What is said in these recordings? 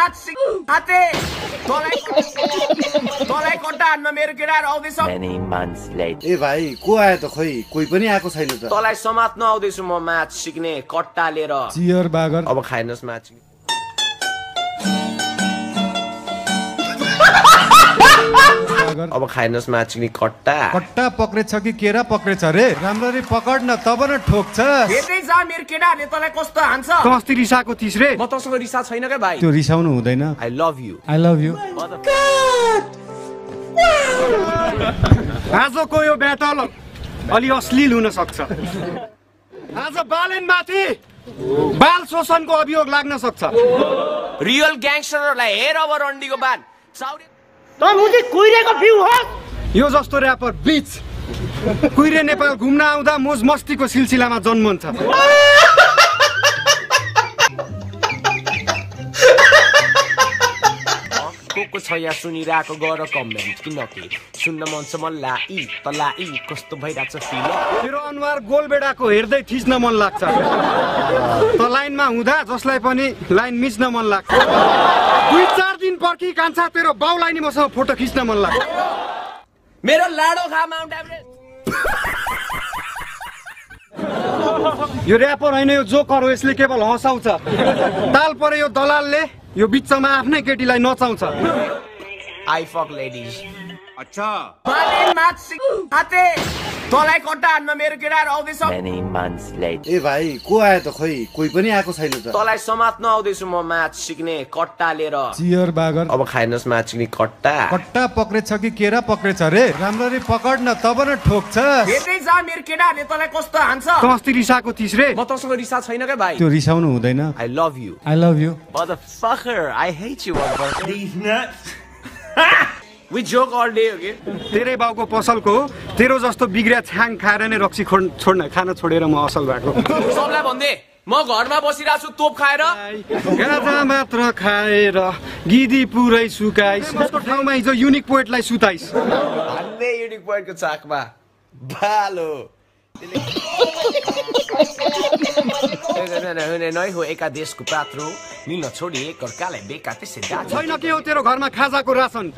Match सिक्थे तँलाई कट्टा हान्न मेरो केटाहरू आउँदैछ। ए भाइ को आयो त? खोइ कोही पनि आएको छैन त। तँलाई समात्न आउँदैछु म म्याच सिक्ने कट्टा लिएर। चियर बागर। अब खाइनुहोस् म्याच। अब खाइनुहोस् म्याच सिक्ने कट्टा। कट्टा पक्रेछ कि केरा पक्रेछ रे? राम्ररी पकड न तब न ठोक्छ। हेर्दै जा मेरो केटाहरूले तँलाई कस्तो हान्छ। तँ अस्ति रिसाएको थिइस् रे। म तँसँग रिसा छैन क्या भाइ। त्यो रिसाउनु हुँदैन। I love you. I love you. आजको यो ब्याटल अलि अश्लील हुन सक्छ। आज बालेनमाथि बाल शोषणको अभियोग लाग्न सक्छ। रियल ग्याङ्स्टरहरूलाई हेर अब रन्डीको बान। यो जस्तो र्यापर बिच कुइरे नेपाल घुम्न आउँदा मोज मस्तीको सिलसिलामा जन्मन्छ। को छ यहाँ सुनिरहेको गर कमेन्ट किनकि सुन्न मन छ मलाई तलाई कस्तो भइरहेछ फिल। तेरो अनुहार गोलबेडाको हेर्दै थिच्न मन लाग्छ। त लाइनमा हुँदा जसलाई पनि लाइन मिच्न मन लाग्छ। 2-4 दिन पर्खी कान्छा तेरो बाउलाई नि मसँग फोटो खिच्न मन लाग्छ। मेरो लाडो खा माउन्ट एभरेस्ट। यो र्यापर होइन यो जोकर हो। यसले केवल हँसाउँछ। ताल परे यो दलालले यो बिचमा आफ्नै केटीलाई नचाउँछ। I fuck ladies. अच्छा म्याच सिक्थे तँलाई कट्टा हान्न मेरो केटाहरू आउँदैछ। ए भाइ को आयो त? खोइ कोही पनि आएको छैन त। तँलाई समात्न आउँदैछु म म्याच सिक्ने कट्टा लिएर। चियर बागर। अब खाइनुहोस् म्याच सिक्ने कट्टा। कट्टा पक्रेछ कि केरा पक्रेछ रे? राम्ररी पकड न तब न ठोक्छ। हेर्दै जा मेरो केटाहरूले तँलाई कस्तो हान्छ। तँ अस्ति रिसाएको थिइस् रे। म तँसँग रिसा छैन क्या भाइ। त्यो रिसाउनु हुँदैन। I love you. I love you. Motherfucker, I hate you. These nuts. We joke all day, okay? तेरै बाउको पसलको हो। तेरो जस्तो बिग्रिया छ्याङ खाएर नै रक्सी छोड्न खान छोडेर म असल भएको। सबलाई भन्दै म घरमा बसिरहेको छु तोप खाएर। गाजा मात्र खाएर गिदी पुरै सुकाइस। उसको ठाउँमा हिजो युनिक पोइन्टलाई सुताइस। भन्दै युनिक पोइन्टको चाकमा भालो। नै हो एका देशको पात्रो मिल्न छोडी एकअर्कालाई बेका त्यसै छैन के हो तेरो घरमा खाजाको रासन?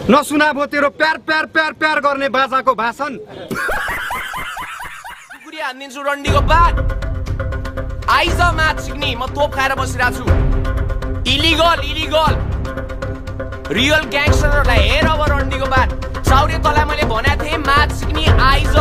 नसुना भो तेरो प्यार प्यार प्यार प्यार गर्ने बाजाको भाषण। कुकुरी हानिदिन्छु रन्डीको बात। आइज म्याच सिक्ने म तोप खाएर बसिरहेको छु। इलिगल रियल ग्याङ्स्टरहरूलाई हेर अब रन्डीको बात। साउरे तँलाई मैले भनेको थिएँ म्याच सिक्ने आइज।